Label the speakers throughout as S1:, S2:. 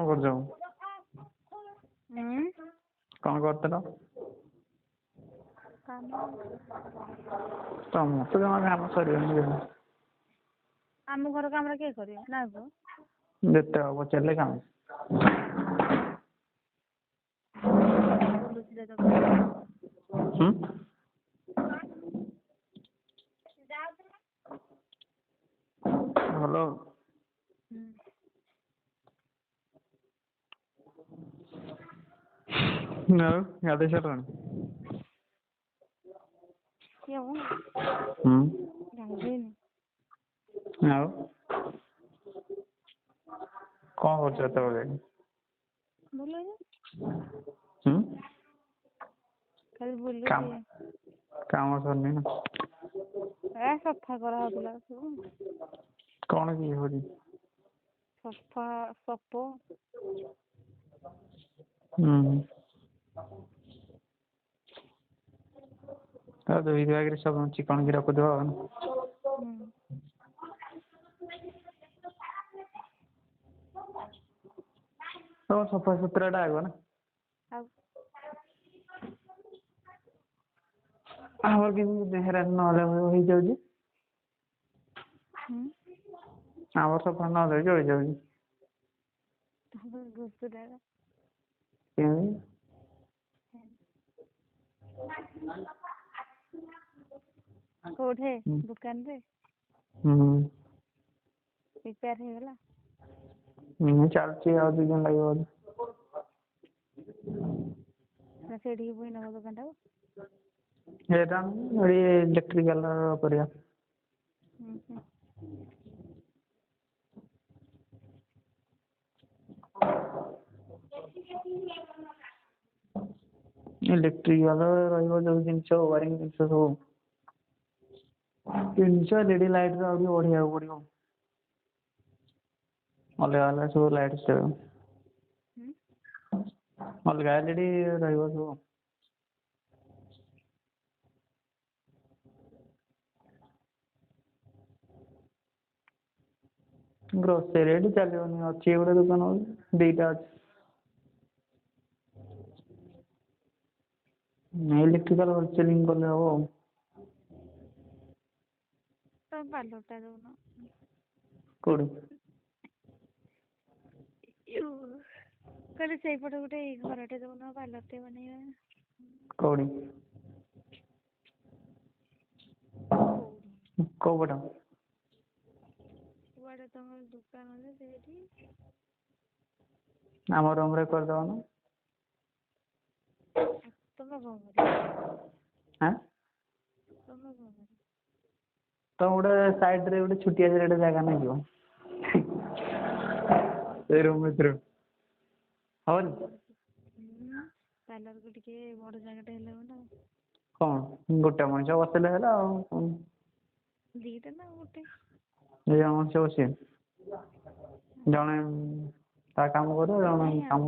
S1: କରୁଛ? କଣ କରୁଥିଲ? ତମର ତ ଜମା କାମ ସରିବନି।
S2: ଆମ ଘର କାମରେ କିଏ କରିବ? ନା ପୁଅ
S1: ଯେତେ ପଚାରିଲେ କାମ ଭଲ। ଗାଧେଇ ସାରିଲଣି? ଆଉ କଣ କରୁଛ ଏତେବେଳେ? କାମ ସରିନି ନା?
S2: ସଫା କରାହଉଥିଲା ସବୁ।
S1: କଣ କି ହଉଛି?
S2: ସଫା ସପ
S1: ଧୋଇ ଧୁଆକିରି ସବୁ ଚିକଣିକି ରଖୁଥିବ ଆଉ। ତ ସଫାସୁତୁରା ଟା ଆଗ ନା। ଆମର କିନ୍ତୁ ନହେଲେ ହେଇଯାଉଛି। ଆମର ସଫା ନହେଲେ ଚଳିଯାଉଛି।
S2: କୋଉଠି ଦୋକାନରେ ରିପେୟାର ହେଇଗଲା?
S1: ଚାଲିଛି, ଆଉ 2 ଦିନ ଲାଗିବ।
S2: ସେଇଠିକି ପୁଣି ନବ ଦୋକାନଟାକୁ?
S1: ସେଇଟା ଇଲେକ୍ଟ୍ରିକାଲ କରିବା। ଇଲେକ୍ଟ୍ରିକାଲ ରହିବ ଯୋଉ ଜିନିଷ ୱାରିଂ ଜିନିଷ ସବୁ LED ଲାଇଟ୍ ର ଆହୁରି ବଢିବାକୁ ପଡିବ। ଅଲଗା ସବୁ ଲାଇଟ୍ ଅଲଗା LED ରହିବ ସବୁ। ଗ୍ରୋସରୀ ଏଠି ଚାଲିବନି, ଅଛି ଗୋଟେ ଦୋକାନ, 2ଟା ଅଛି। ଇଲେକ୍ଟ୍ରିକାଲ ହୋଲସେଲିଂ କଲେ ହବ ଆଉ।
S2: ପାର୍ଲରଟା ଦଉନ।
S1: କୋଉଠି?
S2: କହିଲି ସେଇପଟେ ଗୋଟେ ଘରଟେ ଦଉନ, ପାର୍ଲରଟେ ବନେଇବା।
S1: କୋଉଠି? କୋଉ ପଟ?
S2: କୁଆଡେ ତମର ଦୋକାନ ଯେ ସେଇଠି?
S1: ଆମ ରୁମ୍ ରେ କରିଦଉନ।
S2: ତମେ କଣ କରିବ?
S1: ତ ଗୋଟେ ସାଇଡ୍ ରେ ଗୋଟେ ଛୋଟିଆ ଜାଗା ନେଇଯିବ। ସେଇ ରୁମ୍ ଭିତରେ ହବନି?
S2: ପାର୍ଲରକୁ ଟିକେ ବଡ ଜାଗାଟେ ହେଲେ ହବ।
S1: କଣ ଗୋଟେ ମଣିଷ ବସିଲେ ହେଲା ଆଉ।
S2: 2ଟା ନା ଗୋଟେ?
S1: 2 ଜଣ ମଣିଷ ବସିବେ। ଜଣେ ତା କାମ କରିବ, ଜଣେ କାମ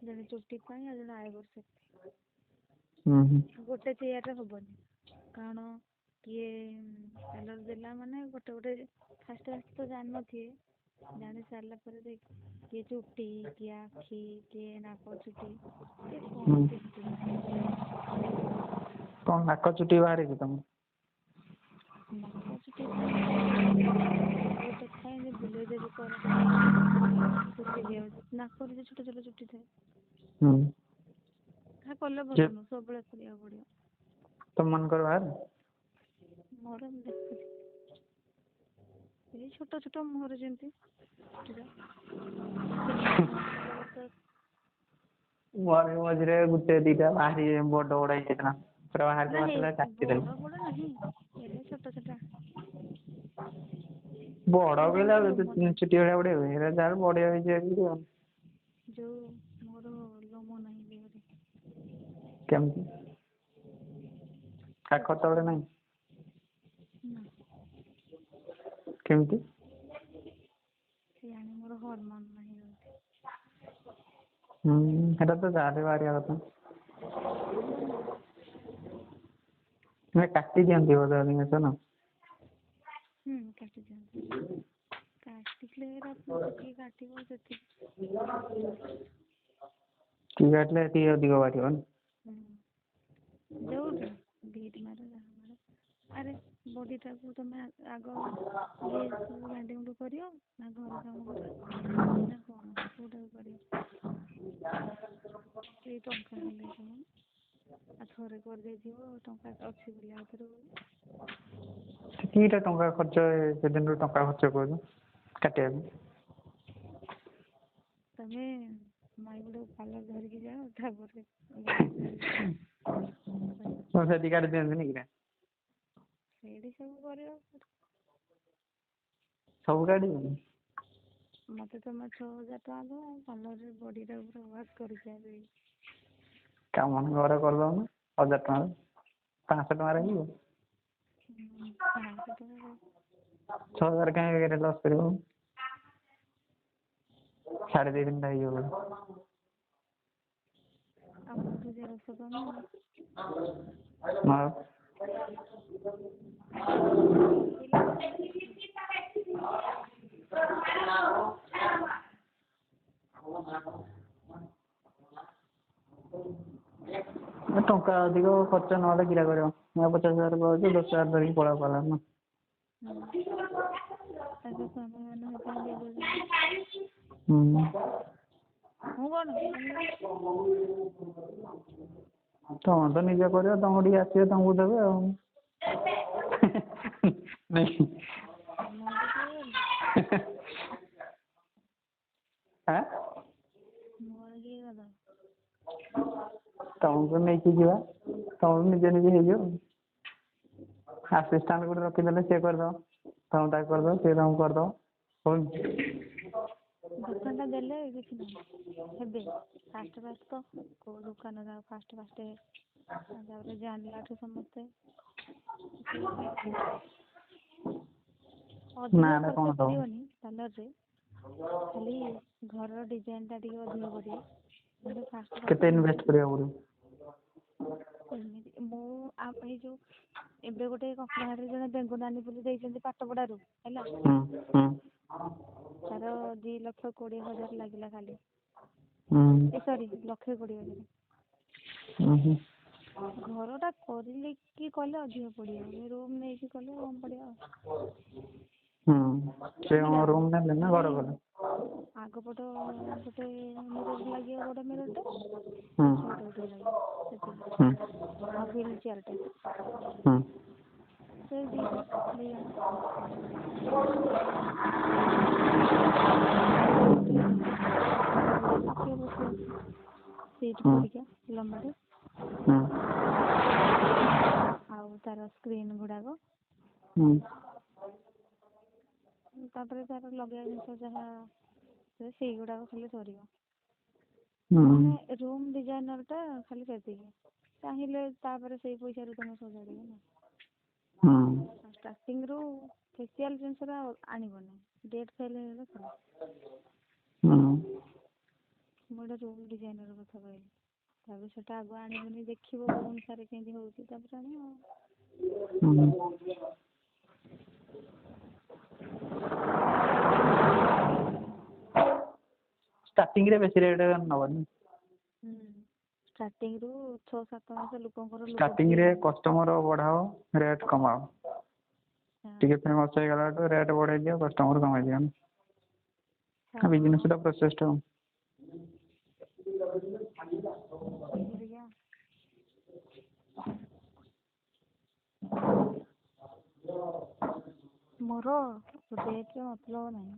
S2: ଜଣେ ଚୁଟି ପାଇଁ ଆଉ ଜଣେ ଆଇବ୍ରୋ ସେପ୍। ଗୋଟେ ଚେୟାରରେ ହବନି, କାରଣ କିଏ ପାର୍ଲର ଦେଲା ମାନେ ଗୋଟେ ଫାଷ୍ଟ ତ ଜାଣିନଥିବେ, ଜାଣି ସାରିଲା ପରେ କିଏ ଚୁଟି, କିଏ ଆଖି, କିଏ ନାକ ଚୁଟି, କିଏ
S1: କଣ ନାକ ଚୁଟି ବାହାରେ କି ତମର?
S2: ନାକ ଚୁଟି ପାଇଁ ଗୋଟେ ଥାଏ ବୁଲେଇ ଦେବେ କରନ୍ତି, ଚୁଟି ଦିଆଯାଉଛି। ନାକରେ ଯୋଉ ଛୋଟ ଛୋଟ ଚୁଟି ଥାଏ, କଲେ ଭଲ ନୁହଁ, ସବୁବେଳେ କରିବାକୁ ପଡିବ।
S1: ତମମାନଙ୍କର ବାହାରେ?
S2: ମୋର ମୁଁ ଦେଖୁଛି, ଏଇ ଛୋଟ ଛୋଟ ମୁହଁରେ ଯେମିତି
S1: ମଝିରେ 1-2ଟା ବାହାରି ବଡ ହେଇଯାଇଥିଲା।
S2: ବଡ ନାହିଁ, ହେଲେ ଛୋଟ ଛୋଟ।
S1: ବଡ କହିଲେ ଚୁଟି ଭଳିଆ ବଢିବ, ହେରା ଯାହାର ବଢିଆ ହେଇଯାଇଛି ଆଉ।
S2: ଯୋଉ ମୋର ଲୋମ ନାହିଁ ଦେହରେ।
S1: କେମିତି? କାଖ ତଳେ ନାହିଁ?
S2: ନା।
S1: କେମିତି?
S2: କେଜାଣି ମୋର ହରମୋନ୍ ନାହିଁ ବୋଧେ।
S1: ସେଟା ତ ଯାହାହେଲେ ବାହାରିବା କଥା। କାଟି ଦିଅନ୍ତି ବୋଧେ ଇଞ୍ଜେକ୍ସନ?
S2: କାଟି ଦିଅନ୍ତି। କାଟିଲେ ଏରା ପୁଣି ଯେତିକି କାଟିବ ସେତିକି।
S1: ଟିକେ କାଟିଲେ ଟିକେ ଅଧିକ ବାହାରିବନି।
S2: ଯୋଉଠି ବିଟ୍ ମାର ଯାହା ମାର, ଆରେ ବଡ଼ିଟାକୁ ତମେ ଆଗ ଇଏ ସବୁ ଗାଣ୍ଡି ମୁଣ୍ଡ କରିବ ନା ଘର କାମ କରିବ ନା କ'ଣ କୋଉଟାକୁ କରିବ? ସେଇ ଟଙ୍କା ହେଲେ କ'ଣ ଆଉ ଥରେ କରିଦେଇଥିବ ଟଙ୍କା ଅଛି ବୋଲି ଆଉ ଥରେ
S1: କିଟା ଟଙ୍କା ଖର୍ଚ୍ଚ ସେଦିନରୁ ଟଙ୍କା ଖର୍ଚ୍ଚ କରୁଛୁ କାଟିବାକୁ।
S2: ତମେ ମାଇ ଗୋଟେ ପାର୍ଲର ଧରିକି ଯାଅ ତାପରେ
S1: ସେଠି କାଟି ଦିଅନ୍ତିନି କିରା?
S2: ସେଇଠି ସବୁ କରିବ।
S1: ସବୁ କାଟିଦେବି।
S2: ମତେ ତମେ 6,000 ଟଙ୍କା ଦବ ପାର୍ଲରରେ ବଡ଼ିଟା ପୁରା ୱାଶ୍ କରିକି ଆଣିବି।
S1: କାମ ଘରେ କରିଦଉନ 1,000 ଟଙ୍କାରେ 500 ଟଙ୍କାରେ ହେଇଯିବ।
S2: 500 ଟଙ୍କା
S1: 6,000 କାହିଁ ବେକାରେ ଲସ୍ କରିବ। 2,500 ହେଇଯିବ।
S2: ଆଉ ମୋଠୁ ଜେରକ୍ସ କରିନେବ।
S1: ହଁ। ଟଙ୍କା ଅଧିକ ଖର୍ଚ୍ଚ ନହେଲେ କିରା କରିବ। 50,000 ପାଉଛ 10,000 ଧରିକି ପଳେଇବ ପାର୍ଲର ନା।
S2: ତାଙ୍କ ସ୍ୱାମୀ ମାନେ ସେଥିପାଇଁ ଦେଇ ଦଉଛନ୍ତି। ମୁଁ କ'ଣ
S1: ତମେ ତ ନିଜେ କରିବ ତମକୁ ଟିକେ ଆସିବ ତମକୁ ଦେବେ ଆଉ। ନାଇଁ ତମକୁ ନେଇକି ଯିବା ତମକୁ ନିଜେ ନିଜେ ହେଇଯିବ। ଆସିଷ୍ଟାଣ୍ଟ ଗୋଟେ ରଖିଦେଲେ ସିଏ କରିଦବ ତମେ ତାକୁ କରିଦବ ସିଏ ତମକୁ କରିଦବ।
S2: ଦୋକାନଟା ଦେଲେ କିଛି ନାହିଁ ହେବେ ଫାଷ୍ଟ ତ କୋଉ ଦୋକାନରେ ଆଉ ଫାଷ୍ଟ ତାପରେ ଜାଣିଲାଠୁ ସମସ୍ତେ ଅଧିକ ଖର୍ଚ୍ଚ ପଡ଼ିବନି ପାର୍ଲରରେ, ଖାଲି ଘରର ଡିଜାଇନଟା ଟିକେ ଅଧିକ ପଡ଼ିବ। କିନ୍ତୁ ଫାଷ୍ଟ
S1: କେତେ ଇନଭେଷ୍ଟ କରିବାକୁ ପଡ଼ିବ?
S2: ଏମିତି ମୁଁ ଏଇ ଯୋଉ ଏବେ ଗୋଟେ କପଡ଼ାହାଟରେ ଜଣେ ବେଙ୍ଗୁନାନୀ ବୋଲି ଦେଇଛନ୍ତି ପାଠପଢ଼ାରୁ ହେଲା, ତାର 2,20,000 ଲାଗିଲା ଖାଲି। ସରି 1,20,000। ଘରଟା କରିଲେ କି କଲେ ଅଧିକ ପଡ଼ିବ, ରୁମ୍ ନେଇକି କଲେ କମ ପଡ଼ିବ ଆଉ।
S1: ସେ ରୁମ୍ ନେଲେ ନା ଘର କଲେ?
S2: ଆଗ ପଟ ଗୋଟେ ମିରର ଲାଗିବ, ବଡ଼ ମିରରଟେ ଗୋଟେ ଲାଗିବ ସେତିକି, ଆଉ ହ୍ୱିଲ୍ ଚେୟାରଟେ ସେଇ ଦିଟା ଦି ଜଣ। ସିଟ୍ ପରିକା ଲମ୍ବାଟେ ଆଉ ତାର ସ୍କ୍ରିନ୍ ଗୁଡ଼ାକ, ତାପରେ ତାର ଲଗେଇବା ଜିନିଷ ଯାହା ସେଇଗୁଡ଼ାକ ଖାଲି ସରିବ। ମାନେ ରୁମ୍ ଡିଜାଇନରଟା ଖାଲି ସେତିକି, ଚାହିଁଲେ ତାପରେ ସେଇ ପଇସାରୁ ତମେ ସଜାଡ଼ିବ ନା। ଷ୍ଟାର୍ଟିଂରୁ ଫେସିଆଲ୍ ଜିନିଷଟା ଆଣିବନି, ଡେଟ୍ ଫେଲ୍ ହେଇଗଲେ ଖରାପ। ମୁଁ ଗୋଟେ ରୁମ୍ ଡିଜାଇନର କଥା କହିଲି, ତାପରେ ସେଟା ଆଗ ଆଣିବନି, ଦେଖିବ କୋଉ ଅନୁସାରେ କେମିତି ହଉଛି ତାପରେ ଆଣିବ।
S1: ଷ୍ଟାର୍ଟିଂରେ ବେଶୀ ରେଟ୍ ନବନି।
S2: ଷ୍ଟାର୍ଟିଂରୁ 6-7 ମାସ ଲୋକଙ୍କର
S1: ଷ୍ଟାର୍ଟିଂରେ କଷ୍ଟମର ବଢ଼ାଅ, ରେଟ୍ କମାଅ। ଟିକେ ଫେମସ୍ ହେଇଗଲାଠୁ ରେଟ୍ ବଢ଼େଇ ଦିଅ, କଷ୍ଟମର କମେଇ ଦିଅ। ବିଜନେସର ପ୍ରୋସେସଟା।
S2: ମୋର ରେଟ୍ରେ ମତଲବ ନାହିଁ।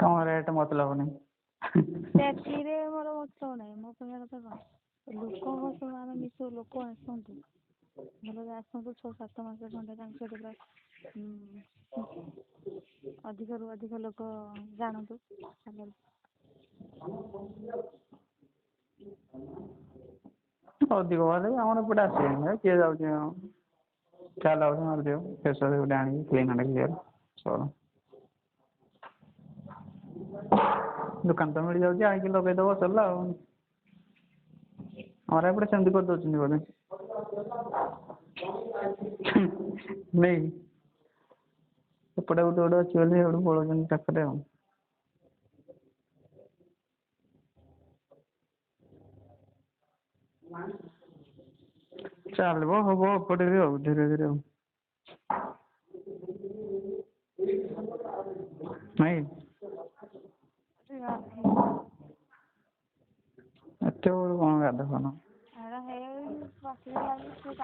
S1: କଣ ରେଟ୍ ମତଲବ ନାହିଁ?
S2: ସେତିକିରେ ମୋର ମତଲବ ନାହିଁ। ମୋ କହିବା କଥା କ'ଣ, ଲୋକଙ୍କ ସହ ଆମେ ମିଶୁ, ଲୋକ ଆସନ୍ତୁ, ଭଲ ଆସନ୍ତୁ 6-7 ମାସ ଖଣ୍ଡେ ତାଙ୍କ ସହିତ ପୁରା ଅଧିକରୁ ଅଧିକ ଲୋକ ଜାଣନ୍ତୁ।
S1: ଅଧିକ ହେଲେ ଆମର ଏପଟେ ଆସିବେନି, କିଏ ଯାଉଛି ଚାଲ ମାରିଦିଅ ଫେସୱାସ୍ ଗୋଟେ ଆଣିକି କ୍ଲିନ୍ ଆଣ୍ଡ କ୍ଲିୟର୍ ସର। ଦୋକାନ ତ ମିଳିଯାଉଛି, ଆଣିକି ଲଗେଇଦବ ସରିଲା ଆଉ। ଆମର ଏପଟେ ସେମିତି କରିଦଉଛନ୍ତି ବୋଧେ ନାଇଁ ସେପଟେ ଗୋଟେ ଗୋଟେ ଅଛି ବୋଲି ସେପଟେ ପଳଉଛନ୍ତି ପାଖରେ ଆଉ। ଚାଲିବ ହବ ଏପଟେ ବି ଆଉ ଧୀରେ ଧୀରେ ଆଉ। ନାଇଁ ଏତେ ବେଳୁ କଣ ଗାଧଉନ?
S2: ହେଇ ବସିଲା ଲାଗି ସେ